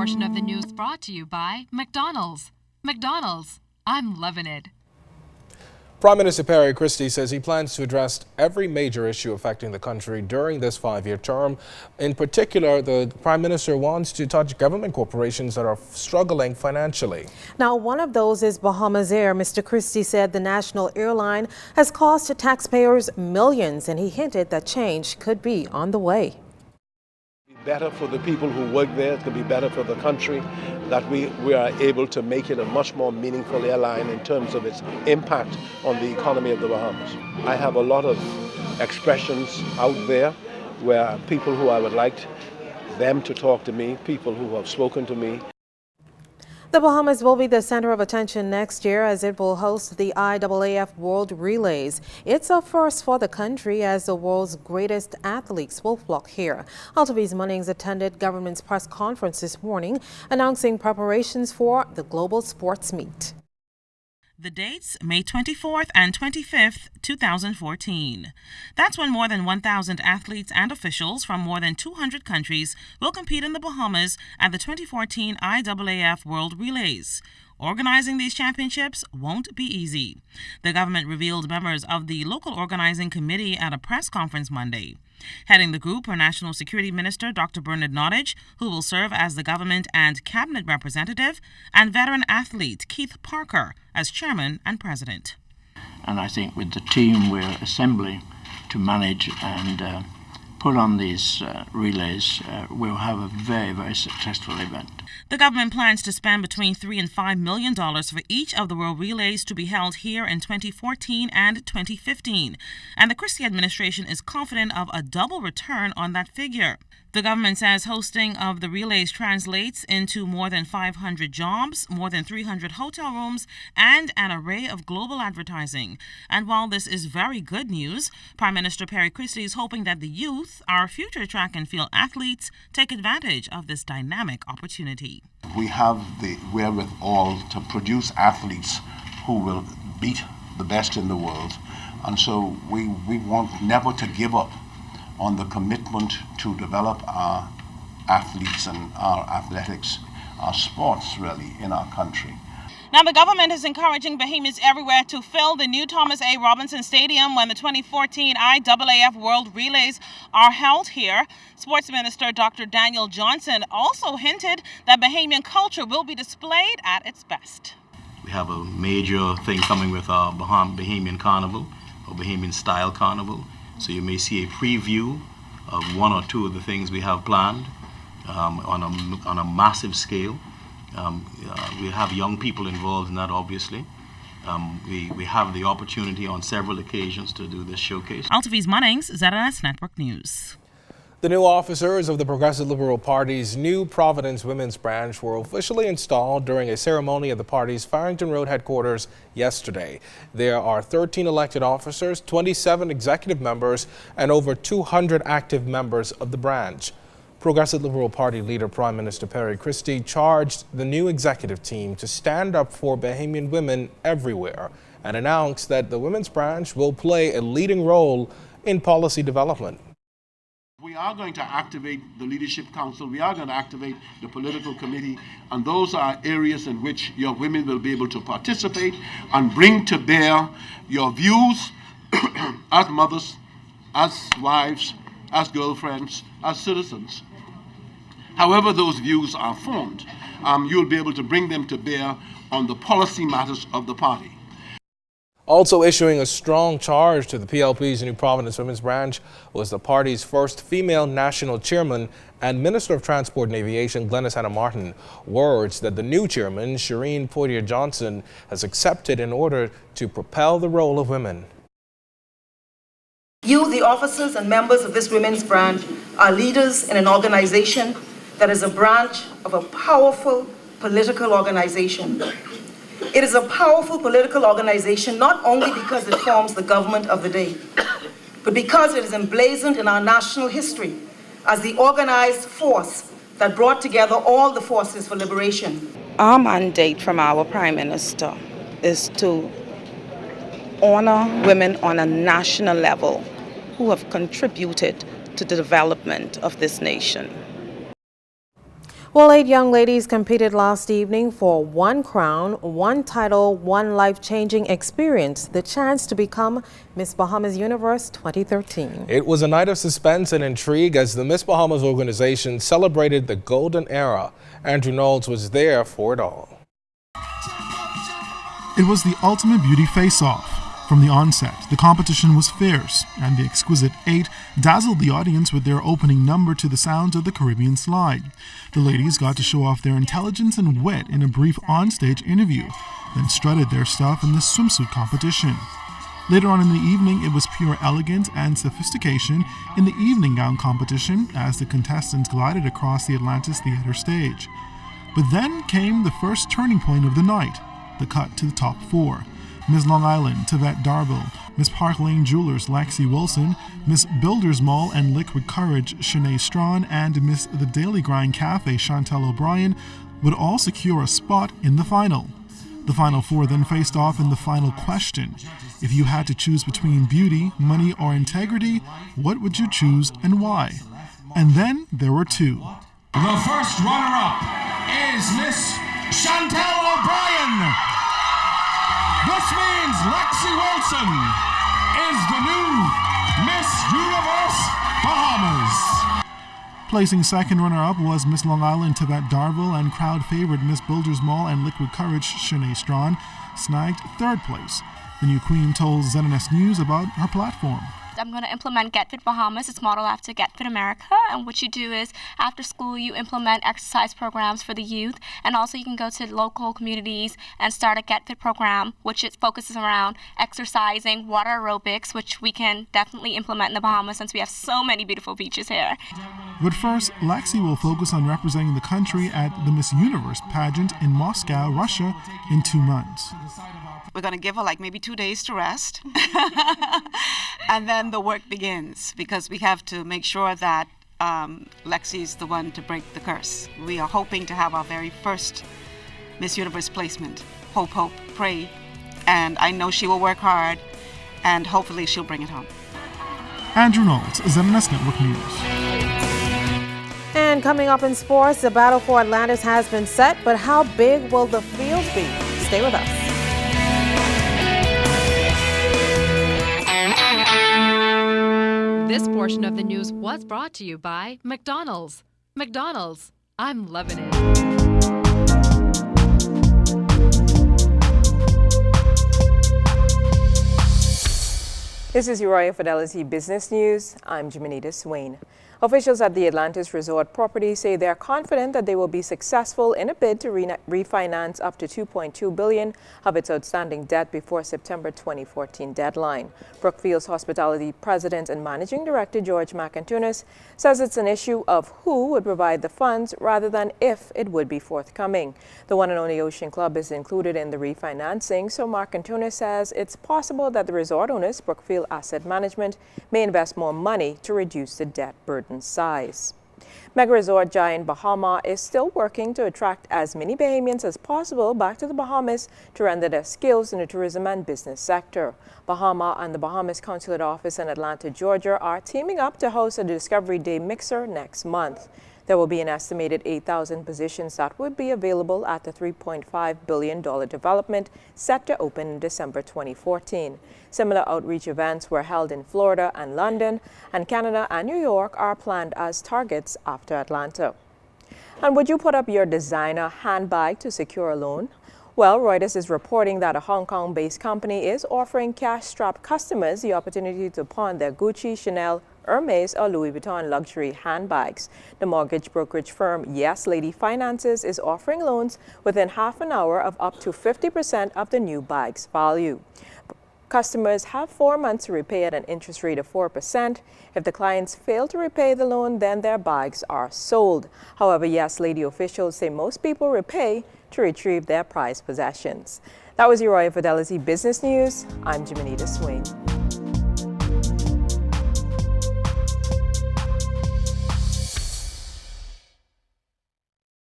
portion of the news brought to you by McDonald's. McDonald's, I'm loving it. Prime Minister Perry Christie says he plans to address every major issue affecting the country during this 5-year term. In particular, the Prime Minister wants to touch government corporations that are struggling financially. Now, one of those is Baha Mar. Mr. Christie said the national airline has cost taxpayers millions, and he hinted that change could be on the way. Better for the people who work there, it could be better for the country, that we are able to make it a much more meaningful airline in terms of its impact on the economy of the Bahamas. I have a lot of expressions out there where people who I would like them to talk to me, people who have spoken to me. The Bahamas will be the center of attention next year as it will host the IAAF World Relays. It's a first for the country as the world's greatest athletes will flock here. Altavi's Munnings attended government's press conference this morning announcing preparations for the global sports meet. The dates, May 24th and 25th, 2014. That's when more than 1,000 athletes and officials from more than 200 countries will compete in the Bahamas at the 2014 IAAF World Relays. Organizing these championships won't be easy. The government revealed members of the local organizing committee at a press conference Monday. Heading the group are National Security Minister Dr. Bernard Nottage, who will serve as the government and cabinet representative, and veteran athlete Keith Parker as chairman and president. And I think with the team we're assembling to manage and put on these relays, we'll have a very, very successful event. The government plans to spend between $3 and $5 million for each of the World Relays to be held here in 2014 and 2015. And the Christie administration is confident of a double return on that figure. The government says hosting of the relays translates into more than 500 jobs, more than 300 hotel rooms, and an array of global advertising. And while this is very good news, Prime Minister Perry Christie is hoping that the youth, our future track and field athletes, take advantage of this dynamic opportunity. We have the wherewithal to produce athletes who will beat the best in the world. And so we want never to give up on the commitment to develop our athletes and our athletics, our sports really, in our country. Now, the government is encouraging Bahamians everywhere to fill the new Thomas A. Robinson Stadium when the 2014 IAAF World Relays are held here. Sports Minister Dr. Daniel Johnson also hinted that Bahamian culture will be displayed at its best. We have a major thing coming with our Bahamian Carnival, or Bahamian Style Carnival. So you may see a preview of one or two of the things we have planned on a massive scale. We have young people involved in that, obviously. We have the opportunity on several occasions to do this showcase. Altavi's Munnings, ZNS Network News. The new officers of the Progressive Liberal Party's new Providence Women's Branch were officially installed during a ceremony at the party's Farrington Road headquarters yesterday. There are 13 elected officers, 27 executive members, and over 200 active members of the branch. Progressive Liberal Party leader Prime Minister Perry Christie charged the new executive team to stand up for Bahamian women everywhere and announced that the Women's Branch will play a leading role in policy development. We are going to activate the Leadership Council, we are going to activate the political committee, and those are areas in which your women will be able to participate and bring to bear your views as mothers, as wives, as girlfriends, as citizens. However those views are formed, you'll be able to bring them to bear on the policy matters of the party. Also issuing a strong charge to the PLP's new Providence Women's Branch was the party's first female national chairman and Minister of Transport and Aviation, Glenys Hannah Martin, words that the new chairman, Shireen Poitier-Johnson, has accepted in order to propel the role of women. You, the officers and members of this women's branch, are leaders in an organization that is a branch of a powerful political organization. It is a powerful political organization not only because it forms the government of the day, but because it is emblazoned in our national history as the organized force that brought together all the forces for liberation. Our mandate from our Prime Minister is to honor women on a national level who have contributed to the development of this nation. Well, 8 young ladies competed last evening for one crown, one title, one life-changing experience, the chance to become Miss Bahamas Universe 2013. It was a night of suspense and intrigue as the Miss Bahamas organization celebrated the golden era. Andrew Knowles was there for it all. It was the ultimate beauty face-off. From the onset, the competition was fierce, and the exquisite 8 dazzled the audience with their opening number to the sounds of the Caribbean slide. The ladies got to show off their intelligence and wit in a brief onstage interview, then strutted their stuff in the swimsuit competition. Later on in the evening, it was pure elegance and sophistication in the evening gown competition as the contestants glided across the Atlantis theater stage. But then came the first turning point of the night, the cut to the top 4. Miss Long Island, Tavette Darville, Miss Park Lane Jewelers, Lexi Wilson, Miss Builders Mall and Liquid Courage, Shanae Strawn, and Miss The Daily Grind Cafe, Chantel O'Brien, would all secure a spot in the final. The final 4 then faced off in the final question. If you had to choose between beauty, money, or integrity, what would you choose and why? And then there were 2. The first runner-up is Miss Chantel O'Brien. This means Lexi Wilson is the new Miss Universe Bahamas. Placing second runner-up was Miss Long Island Tavette Darville, and crowd favorite Miss Builders Mall and Liquid Courage Shanae Strawn snagged 3rd place. The new queen told ZNS News about her platform. I'm going to implement Get Fit Bahamas. It's modeled after Get Fit America. And what you do is, after school, you implement exercise programs for the youth. And also you can go to local communities and start a Get Fit program, which it focuses around exercising, water aerobics, which we can definitely implement in the Bahamas since we have so many beautiful beaches here. But first, Lexi will focus on representing the country at the Miss Universe pageant in Moscow, Russia, in 2 months. We're going to give her like maybe 2 days to rest. And then the work begins because we have to make sure that Lexi's the one to break the curse. We are hoping to have our very first Miss Universe placement. Hope, hope, pray. And I know she will work hard and hopefully she'll bring it home. Andrew Knowles, ZNS Network News. And coming up in sports, the battle for Atlantis has been set, but how big will the field be? Stay with us. This portion of the news was brought to you by McDonald's. McDonald's, I'm loving it. This is your Royal Fidelity Business News. I'm Jimenita Swain. Officials at the Atlantis Resort property say they are confident that they will be successful in a bid to refinance up to $2.2 billion of its outstanding debt before September 2014 deadline. Brookfield's Hospitality President and Managing Director George McIntunis says it's an issue of who would provide the funds rather than if it would be forthcoming. The one and only Ocean Club is included in the refinancing, so McIntunis says it's possible that the resort owners, Brookfield Asset Management, may invest more money to reduce the debt burden size. Mega resort giant Baha Mar is still working to attract as many Bahamians as possible back to the Bahamas to render their skills in the tourism and business sector. Baha Mar and the Bahamas Consulate Office in Atlanta, Georgia are teaming up to host a Discovery Day mixer next month. There will be an estimated 8,000 positions that would be available at the $3.5 billion development set to open in December 2014. Similar outreach events were held in Florida and London, and Canada and New York are planned as targets after Atlanta. And would you put up your designer handbag to secure a loan? Well, Reuters is reporting that a Hong Kong-based company is offering cash-strapped customers the opportunity to pawn their Gucci, Chanel, Hermes, or Louis Vuitton luxury handbags. The mortgage brokerage firm Yes Lady Finances is offering loans within half an hour of up to 50% of the new bag's value. Customers have 4 months to repay at an interest rate of 4%. If the clients fail to repay the loan, then their bags are sold. However, Yes Lady officials say most people repay to retrieve their prized possessions. That was your Royal Fidelity Business News. I'm Jimenita Swain.